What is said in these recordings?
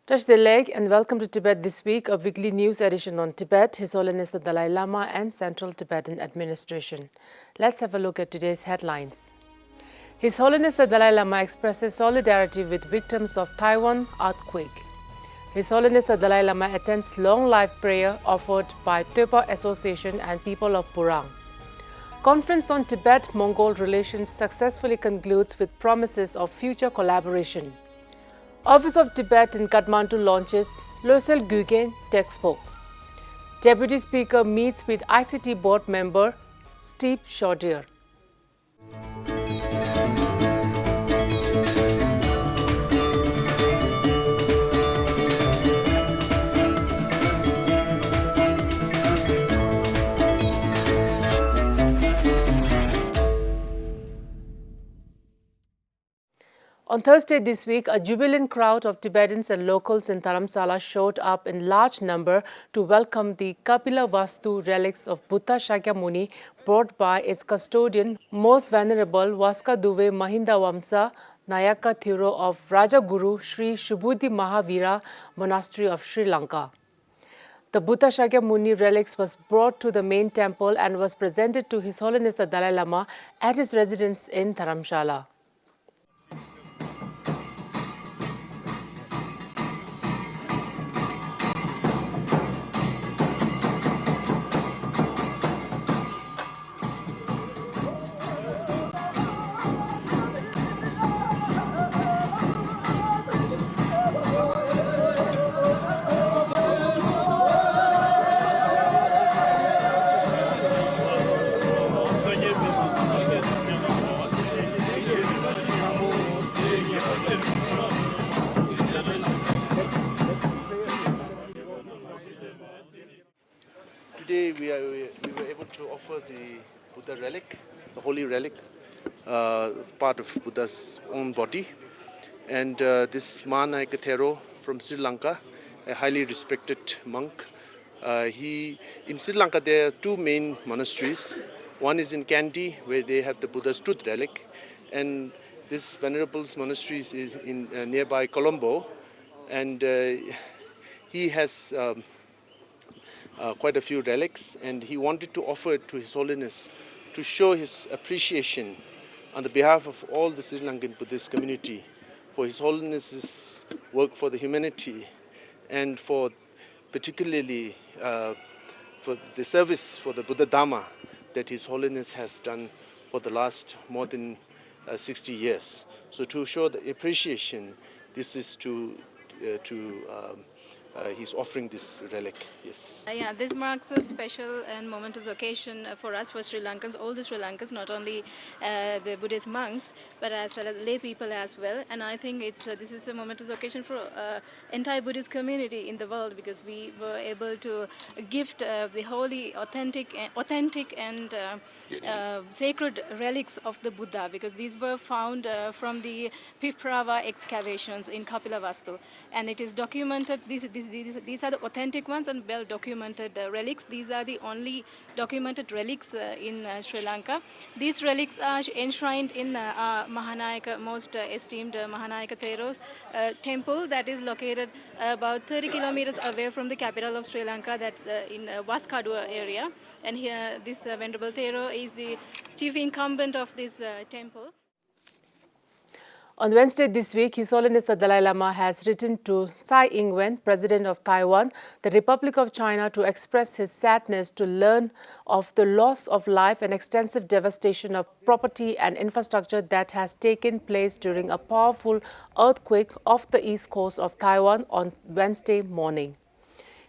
Touch the leg and welcome to Tibet This Week, a weekly news edition on Tibet, His Holiness the Dalai Lama and Central Tibetan Administration. Let's have a look at today's headlines. His Holiness the Dalai Lama expresses solidarity with victims of Taiwan earthquake. His Holiness the Dalai Lama attends long life prayer offered by Toepa Association and people of Purang. Conference on Tibet-Mongol relations successfully concludes with promises of future collaboration. Office of Tibet in Kathmandu launches Losel Gyulgyen textbook. Deputy Speaker meets with ICT board member Schroedeer. On Thursday this week, a jubilant crowd of Tibetans and locals in Dharamsala showed up in large number to welcome the Kapila Vastu relics of Buddha Shakyamuni brought by its custodian, Most Venerable Vaskaduve Mahindawamsa Nayaka Thiro of Rajaguru Sri Subudhi Mahavira Monastery of Sri Lanka. The Buddha Shakyamuni relics was brought to the main temple and was presented to His Holiness the Dalai Lama at his residence in Dharamshala. Today we were able to offer the Buddha relic, the holy relic, part of Buddha's own body. And this Mahanayaka Thero from Sri Lanka, a highly respected monk. In Sri Lanka there are two main monasteries. One is in Kandy, where they have the Buddha's tooth relic. And this Venerable's monastery is in nearby Colombo. And he has quite a few relics, and he wanted to offer it to His Holiness to show his appreciation on the behalf of all the Sri Lankan Buddhist community for His Holiness's work for the humanity and for particularly for the service for the Buddha Dhamma that His Holiness has done for the last more than 60 years. So to show the appreciation, this is he's offering this relic, yes. Yeah, this marks a special and momentous occasion for us, for Sri Lankans, all the Sri Lankans, not only the Buddhist monks, but as well as lay people as well. And I think this is a momentous occasion for entire Buddhist community in the world, because we were able to gift the holy, authentic and sacred relics of the Buddha, because these were found from the Piprava excavations in Kapila Vastu. And it is documented, these are the authentic ones and well-documented relics. These are the only documented relics in Sri Lanka. These relics are enshrined in Mahanayaka, most esteemed Mahanayaka Thero's temple that is located about 30 kilometers away from the capital of Sri Lanka, that's in Vaskaduva area. And here, this Venerable Thero is the chief incumbent of this temple. On Wednesday this week, His Holiness the Dalai Lama has written to Tsai Ing-wen, President of Taiwan, the Republic of China, to express his sadness to learn of the loss of life and extensive devastation of property and infrastructure that has taken place during a powerful earthquake off the east coast of Taiwan on Wednesday morning.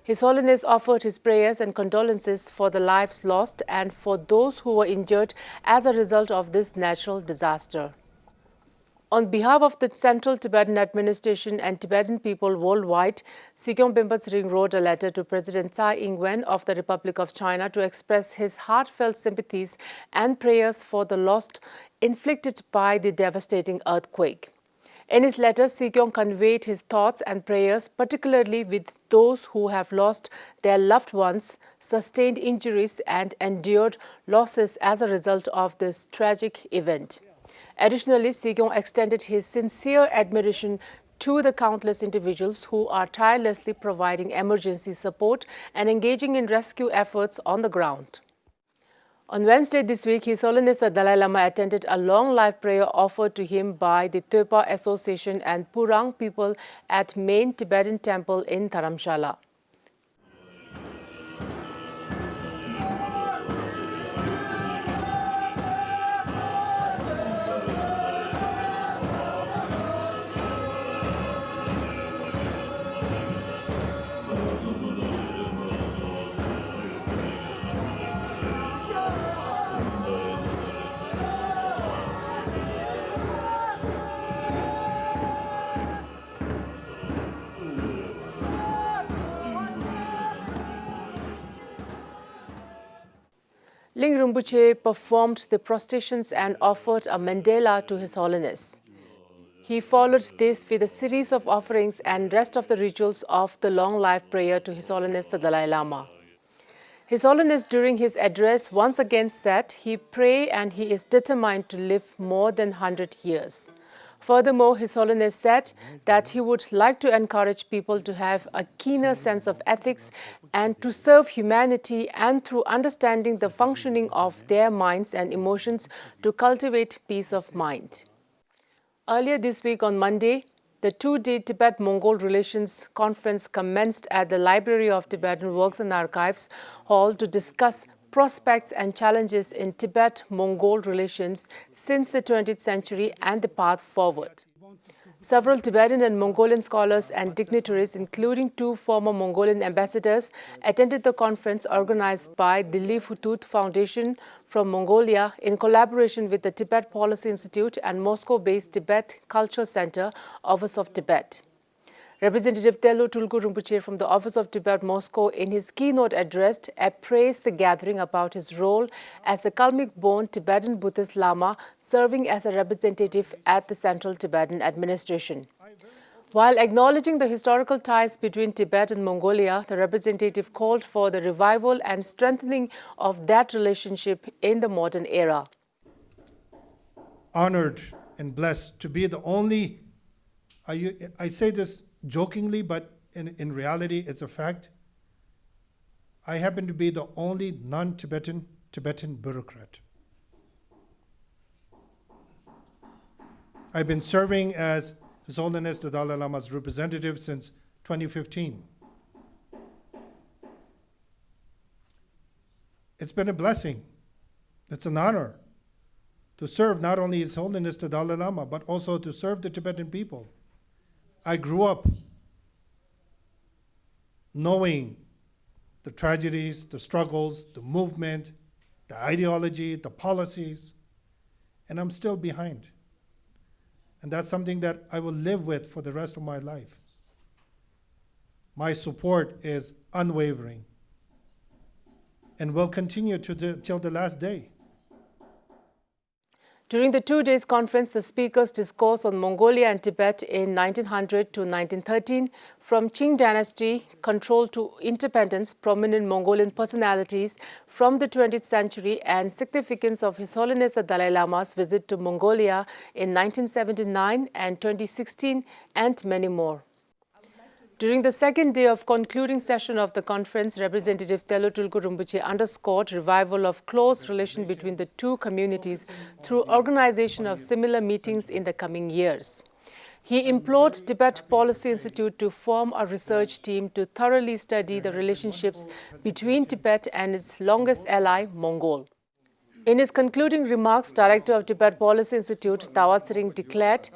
His Holiness offered his prayers and condolences for the lives lost and for those who were injured as a result of this natural disaster. On behalf of the Central Tibetan Administration and Tibetan people worldwide, Sikyong Bempa Tsering wrote a letter to President Tsai Ing-wen of the Republic of China to express his heartfelt sympathies and prayers for the loss inflicted by the devastating earthquake. In his letter, Sikyong conveyed his thoughts and prayers, particularly with those who have lost their loved ones, sustained injuries and endured losses as a result of this tragic event. Additionally, Sikyong extended his sincere admiration to the countless individuals who are tirelessly providing emergency support and engaging in rescue efforts on the ground. On Wednesday this week, His Holiness the Dalai Lama attended a long life prayer offered to him by the Toepa Association and Purang people at main Tibetan temple in Dharamshala. Ling Rinpoche performed the prostrations and offered a mandala to His Holiness. He followed this with a series of offerings and rest of the rituals of the long life prayer to His Holiness the Dalai Lama. His Holiness during his address once again said he prays and he is determined to live more than 100 years. Furthermore, His Holiness said that he would like to encourage people to have a keener sense of ethics and to serve humanity, and through understanding the functioning of their minds and emotions to cultivate peace of mind. Earlier this week on Monday, the two-day Tibet-Mongol Relations Conference commenced at the Library of Tibetan Works and Archives Hall to discuss prospects and challenges in Tibet-Mongol relations since the 20th century and the path forward. Several Tibetan and Mongolian scholars and dignitaries, including two former Mongolian ambassadors, attended the conference organized by the Li Futut Foundation from Mongolia in collaboration with the Tibet Policy Institute and Moscow-based Tibet Culture Center, Office of Tibet. Representative Telo Tulku Rinpoche from the Office of Tibet, Moscow, in his keynote address, appraised the gathering about his role as the Kalmyk-born Tibetan Buddhist Lama serving as a representative at the Central Tibetan Administration. While acknowledging the historical ties between Tibet and Mongolia, the representative called for the revival and strengthening of that relationship in the modern era. Honored and blessed to be the only, I say this jokingly, but in reality, it's a fact. I happen to be the only non-Tibetan Tibetan bureaucrat. I've been serving as His Holiness the Dalai Lama's representative since 2015. It's been a blessing. It's an honor to serve not only His Holiness the Dalai Lama, but also to serve the Tibetan people. I grew up knowing the tragedies, the struggles, the movement, the ideology, the policies, and I'm still behind. And that's something that I will live with for the rest of my life. My support is unwavering and will continue till the last day. During the 2 days conference, the speakers discourse on Mongolia and Tibet in 1900 to 1913, from Qing dynasty control to independence, prominent Mongolian personalities from the 20th century, and significance of His Holiness the Dalai Lama's visit to Mongolia in 1979 and 2016, and many more. During the second day of concluding session of the conference, Representative Telo Tulku Rinpoche underscored revival of close relation between the two communities through organization of similar meetings in the coming years. He implored Tibet Policy Institute to form a research team to thoroughly study the relationships between Tibet and its longest ally, Mongol. In his concluding remarks, Director of Tibet Policy Institute, Tawat Sering, declared,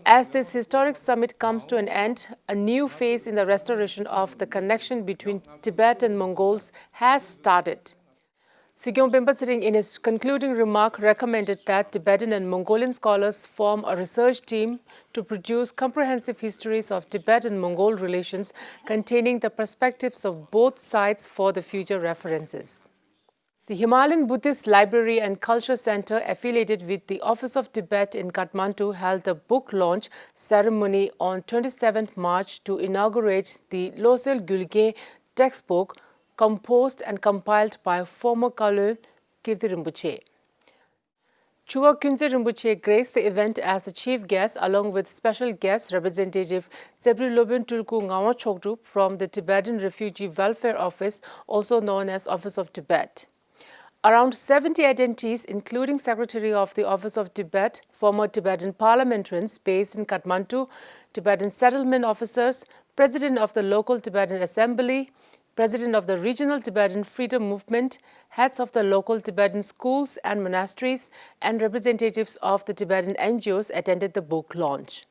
as this historic summit comes to an end, a new phase in the restoration of the connection between Tibet and Mongols has started. Sigyong Pempa Sering, in his concluding remark, recommended that Tibetan and Mongolian scholars form a research team to produce comprehensive histories of Tibet and Mongol relations containing the perspectives of both sides for the future references. The Himalayan Buddhist Library and Culture Center, affiliated with the Office of Tibet in Kathmandu, held a book launch ceremony on 27th March to inaugurate the Losel Gyulgyen textbook, composed and compiled by former Khalil Kirti Rinpoche. Chua Kunze Rinpoche graced the event as the chief guest along with special guest Representative Tsebri Lobin Tulku Ngawa Chokdu from the Tibetan Refugee Welfare Office, also known as Office of Tibet. Around 70 attendees, including Secretary of the Office of Tibet, former Tibetan parliamentarians based in Kathmandu, Tibetan settlement officers, President of the local Tibetan Assembly, President of the Regional Tibetan Freedom Movement, heads of the local Tibetan schools and monasteries, and representatives of the Tibetan NGOs attended the book launch.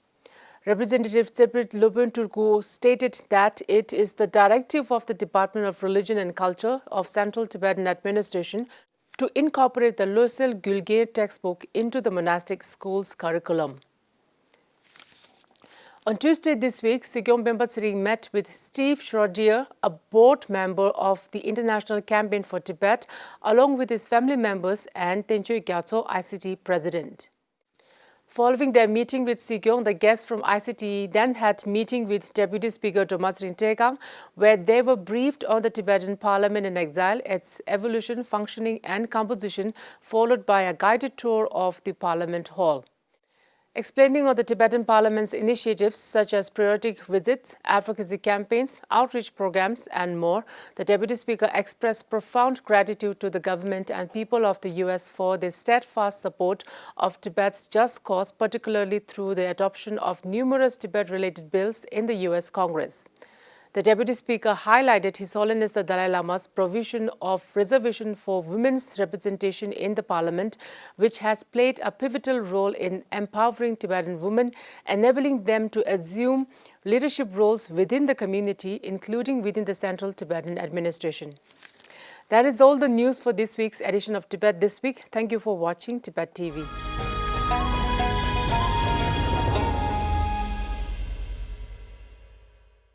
Representative Tsebri Lobin Tulku stated that it is the directive of the Department of Religion and Culture of Central Tibetan Administration to incorporate the Losel Gyulgyen textbook into the monastic schools curriculum. On Tuesday this week, Sigyong Bembatsiri met with Steve Schroedeer, a board member of the International Campaign for Tibet, along with his family members and Tenchoy Gyatso, ICT president. Following their meeting with Sigyong, the guests from ICT then had meeting with Deputy Speaker Thomas Rintegang, where they were briefed on the Tibetan Parliament in exile, its evolution, functioning and composition, followed by a guided tour of the Parliament Hall. Explaining on the Tibetan Parliament's initiatives such as periodic visits, advocacy campaigns, outreach programs, and more, the Deputy Speaker expressed profound gratitude to the government and people of the U.S. for their steadfast support of Tibet's just cause, particularly through the adoption of numerous Tibet-related bills in the U.S. Congress. The Deputy Speaker highlighted His Holiness the Dalai Lama's provision of reservation for women's representation in the Parliament, which has played a pivotal role in empowering Tibetan women, enabling them to assume leadership roles within the community, including within the Central Tibetan Administration. That is all the news for this week's edition of Tibet This Week. Thank you for watching Tibettv.